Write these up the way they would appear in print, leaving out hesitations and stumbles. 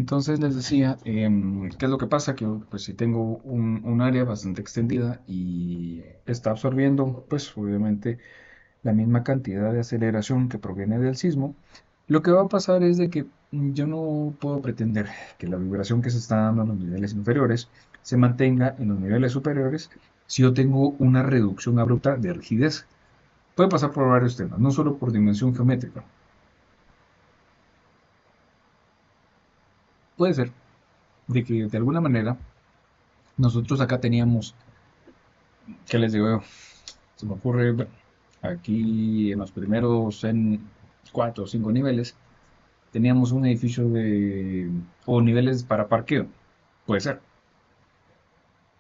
Entonces les decía, ¿qué es lo que pasa? Que pues si tengo un área bastante extendida y está absorbiendo, pues obviamente la misma cantidad de aceleración que proviene del sismo, lo que va a pasar es de que yo no puedo pretender que la vibración que se está dando en los niveles inferiores se mantenga en los niveles superiores si yo tengo una reducción abrupta de rigidez. Puede pasar por varios temas, no solo por dimensión geométrica. Puede ser de que de alguna manera nosotros acá teníamos, ¿qué les digo? Se me ocurre, bueno, aquí en los primeros en 4 o 5 niveles teníamos un edificio o niveles para parqueo. Puede ser.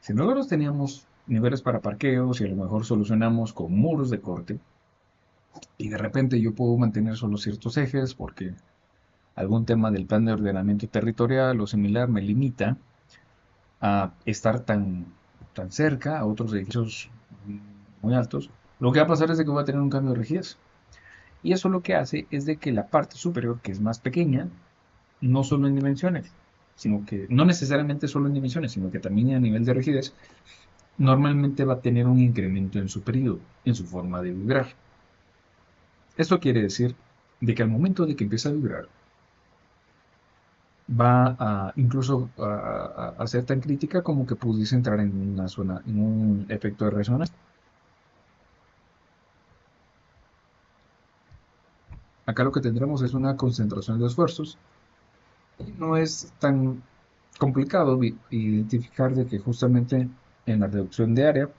Si nosotros teníamos niveles para parqueo, si a lo mejor solucionamos con muros de corte y de repente yo puedo mantener solo ciertos ejes porque algún tema del plan de ordenamiento territorial o similar me limita a estar tan cerca a otros edificios muy altos, lo que va a pasar es de que voy a tener un cambio de rigidez. Y eso lo que hace es de que la parte superior, que es más pequeña, no solo en dimensiones, sino que no necesariamente solo en dimensiones, sino que también a nivel de rigidez, normalmente va a tener un incremento en su periodo, en su forma de vibrar. Esto quiere decir de que al momento de que empieza a vibrar, va a incluso a ser tan crítica como que pudiese entrar en una zona, en un efecto de resonancia. Acá lo que tendremos es una concentración de esfuerzos. No es tan complicado identificar de que justamente en la reducción de área,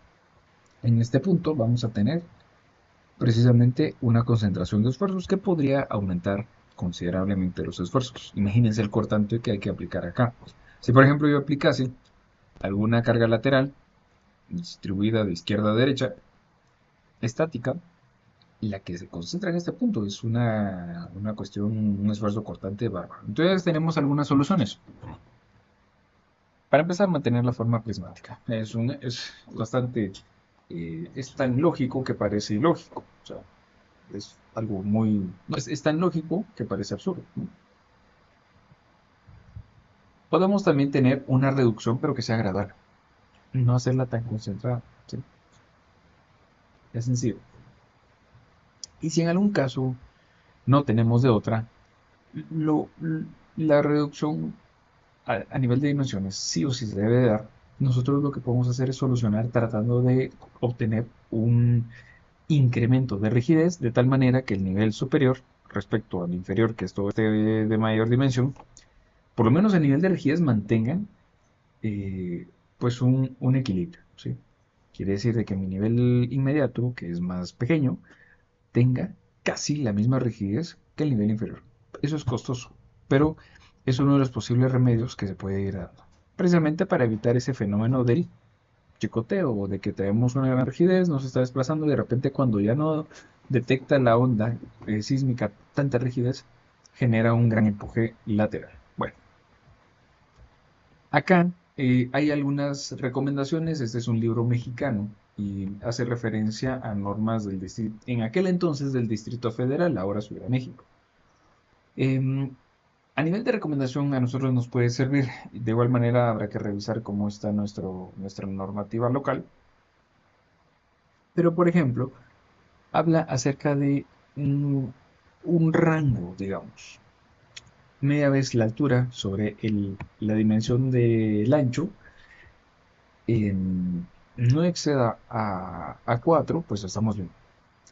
en este punto vamos a tener precisamente una concentración de esfuerzos que podría aumentar considerablemente los esfuerzos. Imagínense el cortante que hay que aplicar acá. Si por ejemplo yo aplicase alguna carga lateral distribuida de izquierda a derecha, estática, la que se concentra en este punto es una cuestión, un esfuerzo cortante bárbaro. Entonces tenemos algunas soluciones. Para empezar, mantener la forma prismática. Es bastante, es tan lógico que parece ilógico. O sea, es algo muy, no, es tan lógico que parece absurdo, ¿no? Podemos también tener una reducción, pero que sea gradual. No hacerla tan concentrada, ¿sí? Es sencillo. Y si en algún caso no tenemos de otra, lo, la reducción a nivel de dimensiones sí o sí se debe de dar. Nosotros lo que podemos hacer es solucionar tratando de obtener un incremento de rigidez de tal manera que el nivel superior respecto al inferior, que es todo este de mayor dimensión, por lo menos el nivel de rigidez mantengan pues un equilibrio, ¿sí? Quiere decir de que mi nivel inmediato, que es más pequeño, tenga casi la misma rigidez que el nivel inferior. Eso es costoso, pero es uno de los posibles remedios que se puede ir dando, precisamente para evitar ese fenómeno del chicoteo o de que tenemos una gran rigidez, nos está desplazando y de repente cuando ya no detecta la onda sísmica tanta rigidez, genera un gran empuje lateral. Bueno, acá hay algunas recomendaciones. Este es un libro mexicano y hace referencia a normas del distrito, en aquel entonces del Distrito Federal, ahora Ciudad de México. Em, a nivel de recomendación a nosotros nos puede servir. De igual manera habrá que revisar cómo está nuestra normativa local. Pero, por ejemplo, habla acerca de un rango, digamos. Media vez la altura sobre la dimensión del ancho no exceda a 4, pues estamos bien.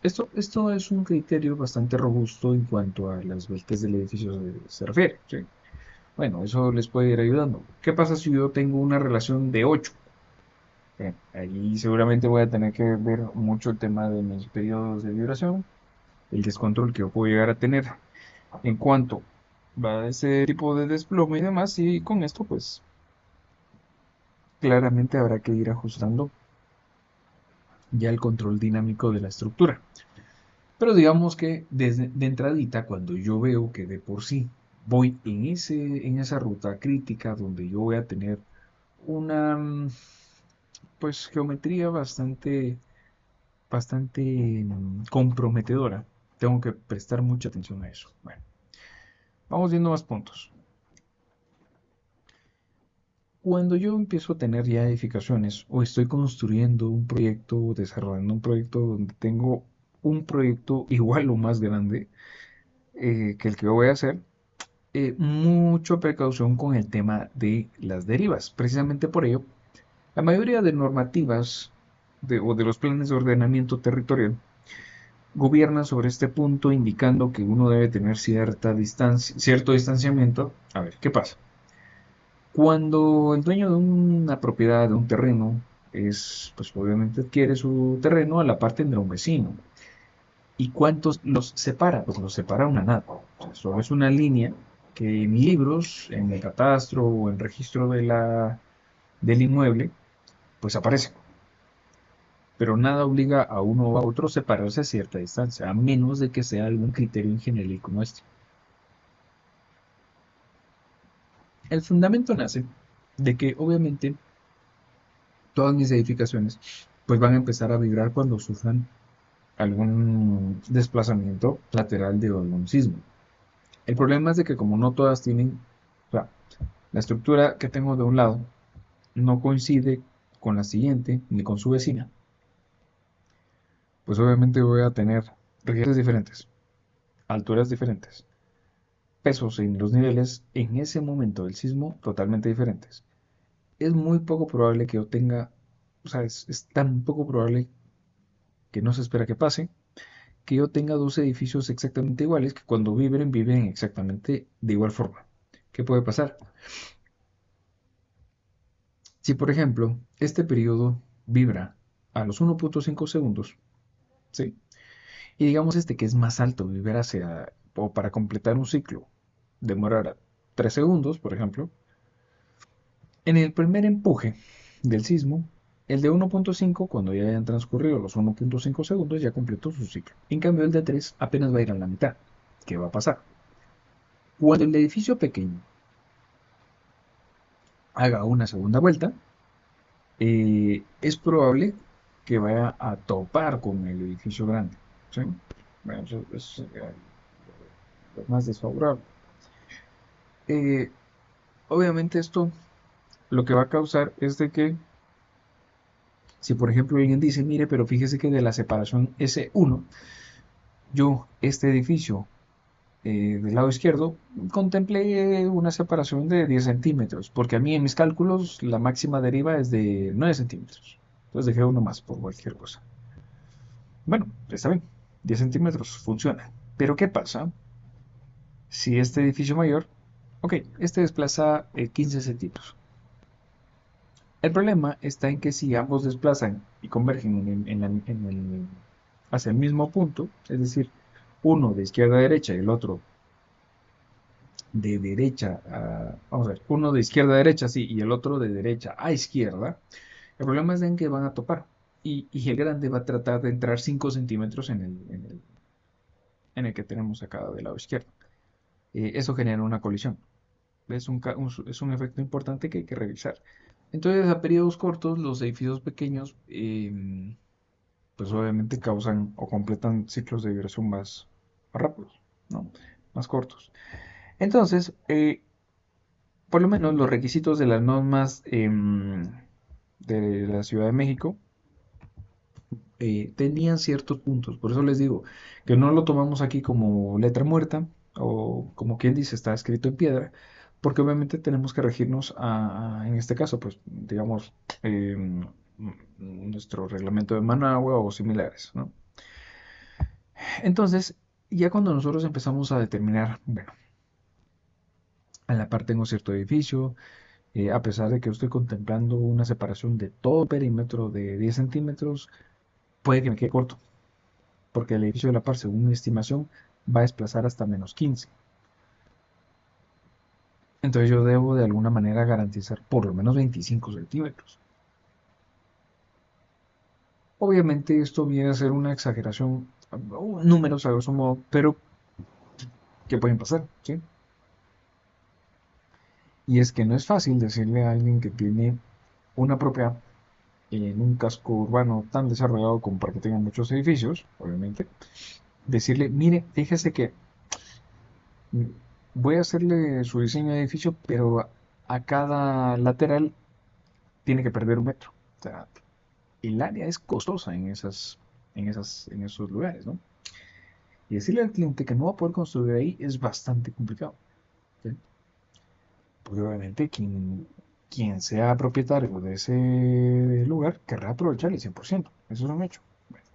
Esto es un criterio bastante robusto en cuanto a las vueltas del edificio se refiere, ¿sí? Bueno, eso les puede ir ayudando. ¿Qué pasa si yo tengo una relación de 8? Ahí seguramente voy a tener que ver mucho el tema de mis periodos de vibración, el descontrol que yo puedo llegar a tener en cuanto va a ese tipo de desplome y demás, y con esto pues claramente habrá que ir ajustando ya el control dinámico de la estructura. Pero digamos que desde de entradita, cuando yo veo que de por sí voy en esa ruta crítica donde yo voy a tener una pues geometría bastante comprometedora, tengo que prestar mucha atención a eso. Bueno, vamos viendo más puntos. Cuando yo empiezo a tener ya edificaciones o estoy construyendo un proyecto o desarrollando un proyecto donde tengo un proyecto igual o más grande que el que voy a hacer, mucha precaución con el tema de las derivas. Precisamente por ello, la mayoría de normativas o de los planes de ordenamiento territorial gobiernan sobre este punto, indicando que uno debe tener cierta distancia, cierto distanciamiento. A ver, ¿qué pasa? Cuando el dueño de una propiedad, de un terreno, pues obviamente adquiere su terreno a la par tendrá un vecino. ¿Y cuántos los separa? Pues los separa una nada. O sea, solo es una línea que en libros, en el catastro o en registro del inmueble, pues aparece. Pero nada obliga a uno o a otro a separarse a cierta distancia, a menos de que sea algún criterio ingenieril como este. El fundamento nace de que obviamente todas mis edificaciones pues van a empezar a vibrar cuando sufran algún desplazamiento lateral de algún sismo. El problema es de que como no todas tienen, o sea, la estructura que tengo de un lado no coincide con la siguiente ni con su vecina, pues obviamente voy a tener rigidez diferentes, alturas diferentes, pesos en los niveles en ese momento del sismo totalmente diferentes. Es muy poco probable que yo tenga, o sea, es tan poco probable que no se espera que pase, que yo tenga dos edificios exactamente iguales que cuando viven exactamente de igual forma. ¿Qué puede pasar? Si por ejemplo este periodo vibra a los 1.5 segundos, ¿sí? Y digamos este que es más alto, vibra hacia, o para completar un ciclo, demorará 3 segundos, por ejemplo, en el primer empuje del sismo, el de 1.5, cuando ya hayan transcurrido los 1.5 segundos, ya completó su ciclo. En cambio, el de 3 apenas va a ir a la mitad. ¿Qué va a pasar? Cuando el edificio pequeño haga una segunda vuelta, es probable que vaya a topar con el edificio grande. ¿Sí? Bueno, eso es lo más desfavorable. Eh, obviamente esto lo que va a causar es de que si por ejemplo alguien dice, mire, pero fíjese que de la separación S1, yo este edificio del lado izquierdo contemplé una separación de 10 centímetros, porque a mí en mis cálculos la máxima deriva es de 9 centímetros. Entonces dejé uno más por cualquier cosa. Bueno, está bien, 10 centímetros funciona. Pero ¿qué pasa si este edificio mayor, ok, este desplaza 15 centímetros? El problema está en que si ambos desplazan y convergen hacia el mismo punto, es decir, uno de izquierda a derecha y el otro de derecha a, vamos a ver, uno de izquierda a derecha, sí, y el otro de derecha a izquierda, el problema es en que van a topar. Y el grande va a tratar de entrar 5 centímetros en el que tenemos acá del lado izquierdo. Eso genera una colisión. Es un efecto importante que hay que revisar. Entonces, a periodos cortos, los edificios pequeños, pues obviamente causan o completan ciclos de vibración más rápidos, ¿no? Más cortos. Entonces, por lo menos los requisitos de las normas de la Ciudad de México tenían ciertos puntos. Por eso les digo que no lo tomamos aquí como letra muerta o como quien dice está escrito en piedra, porque obviamente tenemos que regirnos en este caso, pues digamos, nuestro reglamento de Managua o similares, ¿no? Entonces, ya cuando nosotros empezamos a determinar, bueno, en la parte tengo cierto edificio, a pesar de que yo estoy contemplando una separación de todo perímetro de 10 centímetros, puede que me quede corto, porque el edificio de la par, según mi estimación, va a desplazar hasta -15. Entonces yo debo de alguna manera garantizar por lo menos 25 centímetros. Obviamente esto viene a ser una exageración, números a grosso modo, pero ¿qué pueden pasar? ¿Sí? Y es que no es fácil decirle a alguien que tiene una propiedad en un casco urbano tan desarrollado como para que tenga muchos edificios, obviamente, decirle, mire, fíjese que voy a hacerle su diseño de edificio, pero a cada lateral tiene que perder 1 metro. O sea, el área es costosa en esos lugares, ¿no? Y decirle al cliente que no va a poder construir ahí es bastante complicado, ¿sí? Porque obviamente quien sea propietario de ese lugar querrá aprovechar el 100%. Eso es un hecho. Bueno,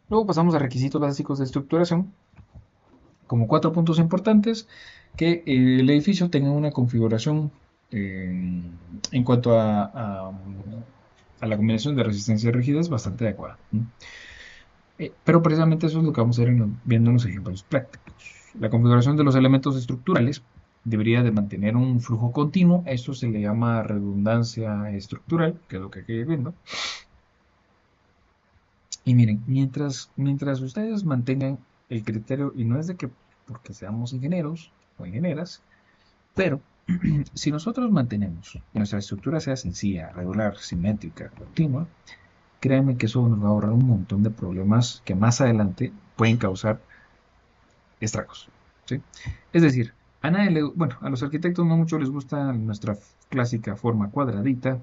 luego pasamos a requisitos básicos de estructuración, como 4 puntos importantes: que el edificio tenga una configuración en cuanto a la combinación de resistencia y rigidez bastante adecuada. Pero precisamente eso es lo que vamos a ir viendo en los ejemplos prácticos. La configuración de los elementos estructurales debería de mantener un flujo continuo. Esto se le llama redundancia estructural, que es lo que hay que ir viendo. Y miren, mientras ustedes mantengan el criterio, y no es de que porque seamos ingenieros o ingenieras, pero si nosotros mantenemos que nuestra estructura sea sencilla, regular, simétrica, continua, créanme que eso nos va a ahorrar un montón de problemas que más adelante pueden causar estragos, ¿sí? Es decir, bueno, a los arquitectos no mucho les gusta nuestra clásica forma cuadradita,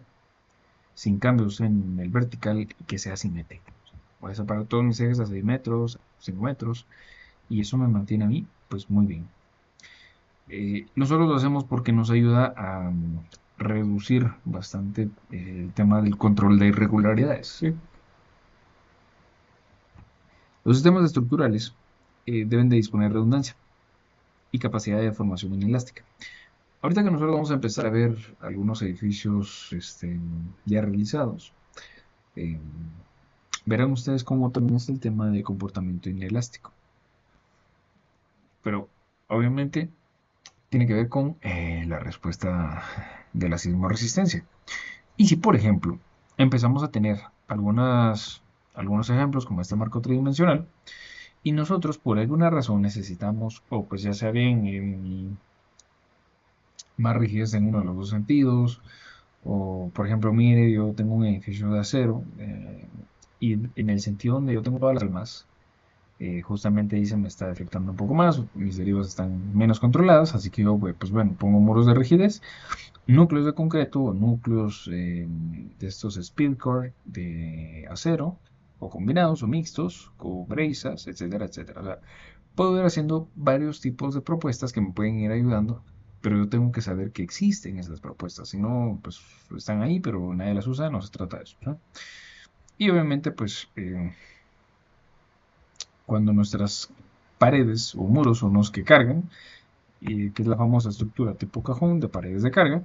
sin cambios en el vertical y que sea simétrico. Voy a separar todos mis ejes a 6 metros, 5 metros, y eso me mantiene a mí, pues muy bien. Nosotros lo hacemos porque nos ayuda a reducir bastante el tema del control de irregularidades, ¿sí? Los sistemas estructurales deben de disponer de redundancia y capacidad de formación inelástica. Ahorita que nosotros vamos a empezar a ver algunos edificios ya realizados, eh, verán ustedes cómo también está el tema de comportamiento inelástico. Pero obviamente tiene que ver con la respuesta de la sismoresistencia. Y si, por ejemplo, empezamos a tener algunos ejemplos como este marco tridimensional, y nosotros por alguna razón necesitamos, o pues ya sea bien más rigidez en uno de los dos sentidos, o por ejemplo, mire, yo tengo un edificio de acero, y en el sentido donde yo tengo todas las almas, justamente ahí se me está afectando un poco más, mis derivas están menos controladas, así que yo pues bueno, pongo muros de rigidez, núcleos de concreto o núcleos de estos speedcore de acero, o combinados o mixtos, con brazas, etcétera, etcétera. O sea, puedo ir haciendo varios tipos de propuestas que me pueden ir ayudando, pero yo tengo que saber que existen esas propuestas. Si no, pues están ahí, pero nadie las usa, no se trata de eso, ¿no? Y obviamente, pues cuando nuestras paredes o muros son los que cargan, que es la famosa estructura tipo cajón de paredes de carga,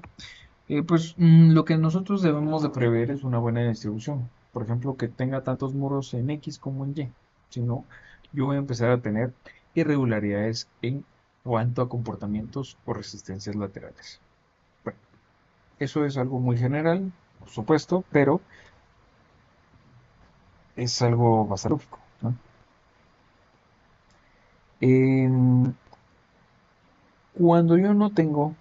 pues lo que nosotros debemos de prever es una buena distribución. Por ejemplo, que tenga tantos muros en X como en Y. Si no, yo voy a empezar a tener irregularidades en cuanto a comportamientos o resistencias laterales. Bueno, eso es algo muy general, por supuesto, pero es algo bastante lógico, ¿no? Em, Cuando yo no tengo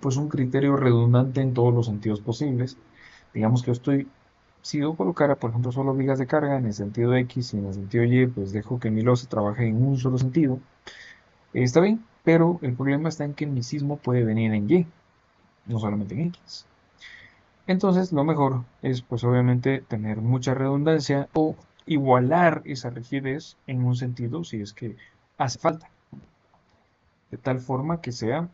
pues un criterio redundante en todos los sentidos posibles, digamos que si yo colocara, por ejemplo, solo vigas de carga en el sentido X y en el sentido Y, pues dejo que mi losa trabaje en un solo sentido, está bien, pero el problema está en que mi sismo puede venir en Y, no solamente en X. Entonces, lo mejor es, pues obviamente, tener mucha redundancia o igualar esa rigidez en un sentido si es que hace falta, de tal forma que sea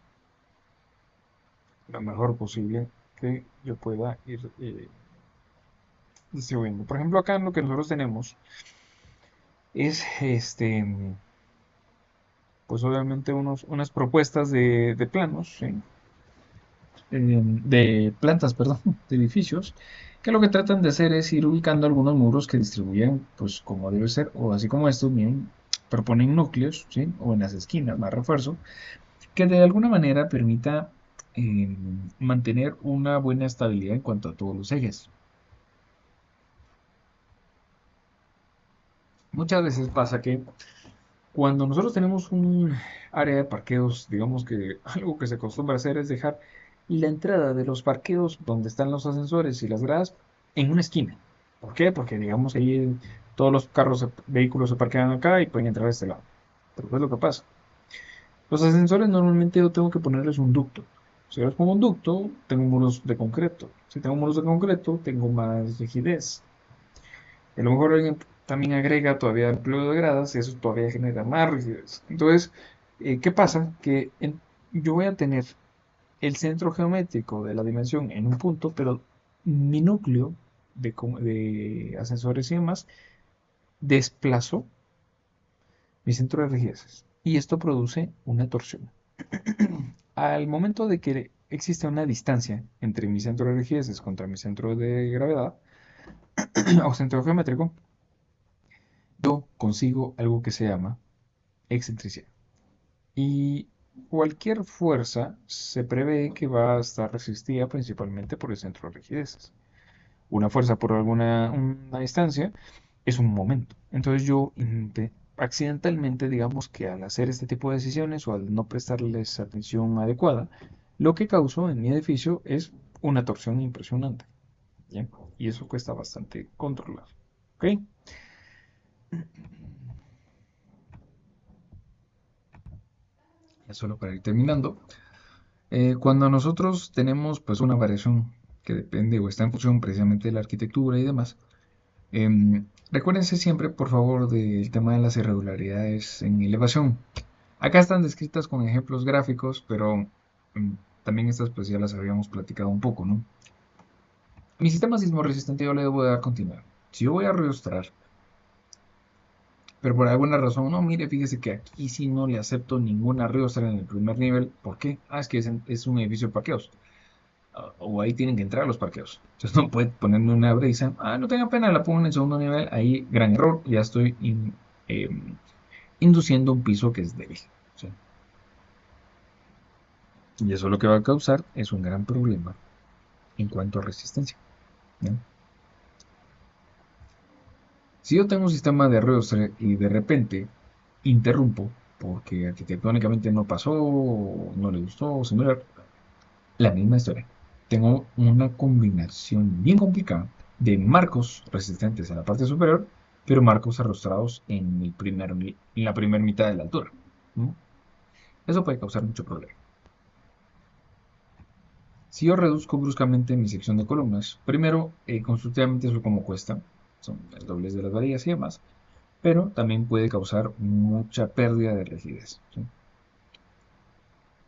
lo mejor posible que yo pueda ir distribuyendo. Por ejemplo, acá lo que nosotros tenemos es pues obviamente unas propuestas de planos, ¿sí? De plantas, perdón, de edificios, que lo que tratan de hacer es ir ubicando algunos muros que distribuyen, pues como debe ser, o así como estos, bien, proponen núcleos, ¿sí? O en las esquinas, más refuerzo, que de alguna manera permita mantener una buena estabilidad en cuanto a todos los ejes. Muchas veces pasa que cuando nosotros tenemos un área de parqueos, digamos que algo que se acostumbra a hacer es dejar la entrada de los parqueos donde están los ascensores y las gradas en una esquina. ¿Por qué? Porque digamos que ahí todos los vehículos se parquean acá y pueden entrar a este lado. Pero ¿qué es lo que pasa? Los ascensores normalmente yo tengo que ponerles un ducto. Si ahora es como un ducto, tengo muros de concreto. Si tengo muros de concreto, tengo más rigidez. Y a lo mejor alguien también agrega todavía empleo de gradas y eso todavía genera más rigidez. Entonces, ¿qué pasa? Yo voy a tener el centro geométrico de la dimensión en un punto, pero mi núcleo de ascensores y demás desplazó mi centro de rigidez. Y esto produce una torsión. Al momento de que existe una distancia entre mi centro de rigidez contra mi centro de gravedad o centro geométrico, yo consigo algo que se llama excentricidad. Y cualquier fuerza se prevé que va a estar resistida principalmente por el centro de rigidez. Una fuerza por alguna una distancia es un momento. Entonces yo accidentalmente, digamos que al hacer este tipo de decisiones o al no prestarles atención adecuada, lo que causó en mi edificio es una torsión impresionante. ¿Ya? Y eso cuesta bastante controlar. ¿Ok? Ya solo para ir terminando. Cuando nosotros tenemos pues una variación que depende o está en función precisamente de la arquitectura y demás, recuérdense siempre, por favor, del tema de las irregularidades en elevación. Acá están descritas con ejemplos gráficos, pero mm, también estas pues ya las habíamos platicado un poco, ¿no? Mi sistema sismo resistente yo le debo dar continuar. Si yo voy a reostrar, pero por alguna razón, no, mire, fíjese que aquí sí no le acepto ninguna reostra en el primer nivel. ¿Por qué? Ah, es que es un edificio de parqueos. O ahí tienen que entrar los parqueos. Entonces no puede ponerme una brisa. Ah, no tenga pena, la pongo en el segundo nivel. Ahí, gran error. Ya estoy eh, induciendo un piso que es débil. ¿Sí? Y eso lo que va a causar es un gran problema en cuanto a resistencia. ¿No? Si yo tengo un sistema de arrastre y de repente interrumpo porque arquitectónicamente no pasó, no le gustó, similar, la misma historia. Tengo una combinación bien complicada de marcos resistentes en la parte superior, pero marcos arrostrados en la primera mitad de la altura. ¿No? Eso puede causar mucho problema. Si yo reduzco bruscamente mi sección de columnas, primero, constructivamente eso como cuesta, son el doble de las varillas y demás, pero también puede causar mucha pérdida de rigidez. ¿Sí?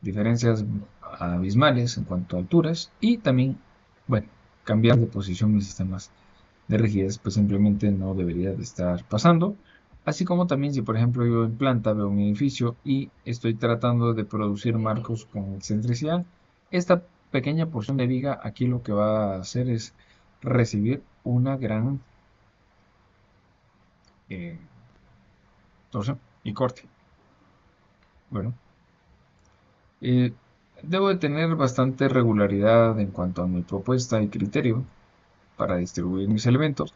Diferencias abismales en cuanto a alturas y también, bueno, cambiar de posición mis sistemas de rigidez pues simplemente no debería de estar pasando. Así como también si por ejemplo yo en planta veo mi edificio y estoy tratando de producir marcos con excentricidad, esta pequeña porción de viga aquí lo que va a hacer es recibir una gran eh, torsión y corte. Bueno, eh, debo de tener bastante regularidad en cuanto a mi propuesta y criterio para distribuir mis elementos.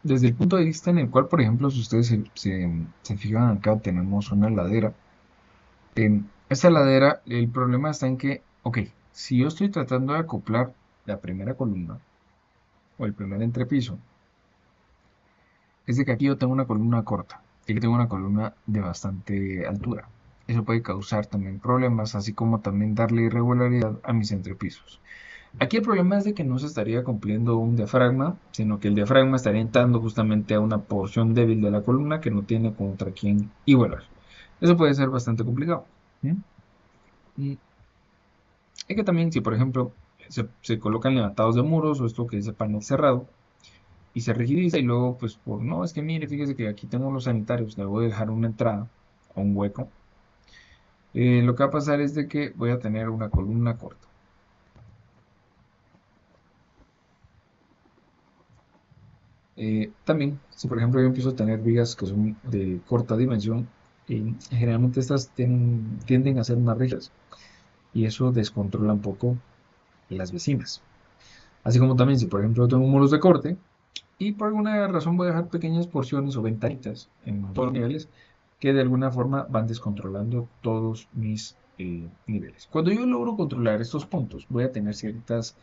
Desde el punto de vista en el cual, por ejemplo, si ustedes se fijan acá, tenemos una ladera. En esta ladera, el problema está en que, ok, si yo estoy tratando de acoplar la primera columna o el primer entrepiso, es de que aquí yo tengo una columna corta y aquí tengo una columna de bastante altura. Eso puede causar también problemas, así como también darle irregularidad a mis entrepisos. Aquí el problema es de que no se estaría cumpliendo un diafragma, sino que el diafragma estaría entrando justamente a una porción débil de la columna que no tiene contra quién igualar. Eso puede ser bastante complicado. ¿Sí? Y es que también si por ejemplo se colocan levantados de muros o esto que es de panel cerrado y se rigidiza y luego pues por no, es que mire, fíjese que aquí tengo los sanitarios, le voy a dejar una entrada o un hueco. Lo que va a pasar es de que voy a tener una columna corta. También, si por ejemplo yo empiezo a tener vigas que son de corta dimensión, generalmente estas tienden a ser más rígidas y eso descontrola un poco las vecinas. Así como también si por ejemplo tengo muros de corte y por alguna razón voy a dejar pequeñas porciones o ventanitas en todos los niveles que de alguna forma van descontrolando todos mis niveles. Cuando yo logro controlar estos puntos, voy a tener ciertas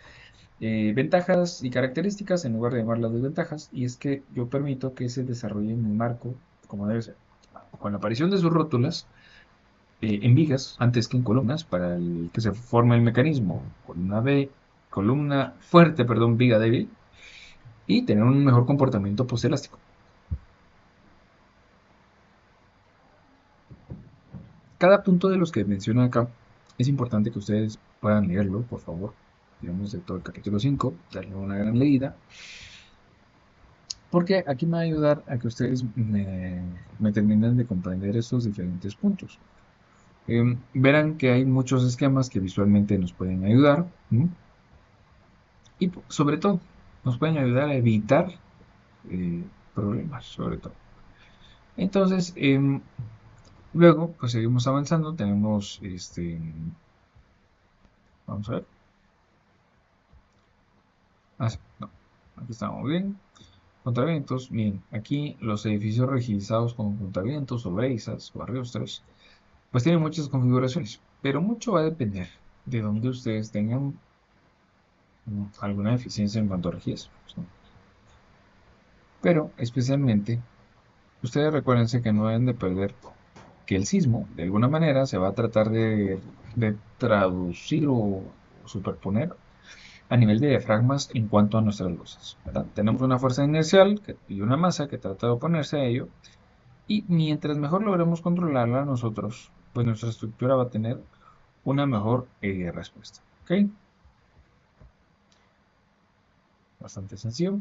ventajas y características en lugar de llamarlas desventajas, y es que yo permito que se desarrolle en un marco como debe ser. Con la aparición de sus rótulas, en vigas antes que en columnas para que se forme el mecanismo. Columna fuerte, perdón, viga débil y tener un mejor comportamiento postelástico. Cada punto de los que menciona acá es importante que ustedes puedan leerlo, por favor. Digamos de todo el capítulo 5, darle una gran leída, porque aquí me va a ayudar a que ustedes me terminen de comprender estos diferentes puntos. Verán que hay muchos esquemas que visualmente nos pueden ayudar, ¿m? Y sobre todo nos pueden ayudar a evitar problemas, sobre todo. Entonces, luego, pues seguimos avanzando. Tenemos, vamos a ver. Ah, sí, no, aquí estamos bien. Contravientos, bien, aquí los edificios registrados con contravientos o breizas o arrestres, pues tienen muchas configuraciones, pero mucho va a depender de donde ustedes tengan alguna deficiencia en cuanto a registros, ¿no? Pero especialmente, ustedes recuérdense que no deben de perder que el sismo, de alguna manera, se va a tratar de traducir o superponer a nivel de diafragmas en cuanto a nuestras losas, ¿verdad? Tenemos una fuerza inercial y una masa que trata de oponerse a ello, y mientras mejor logremos controlarla nosotros, pues nuestra estructura va a tener una mejor respuesta. ¿Ok? Bastante sencillo.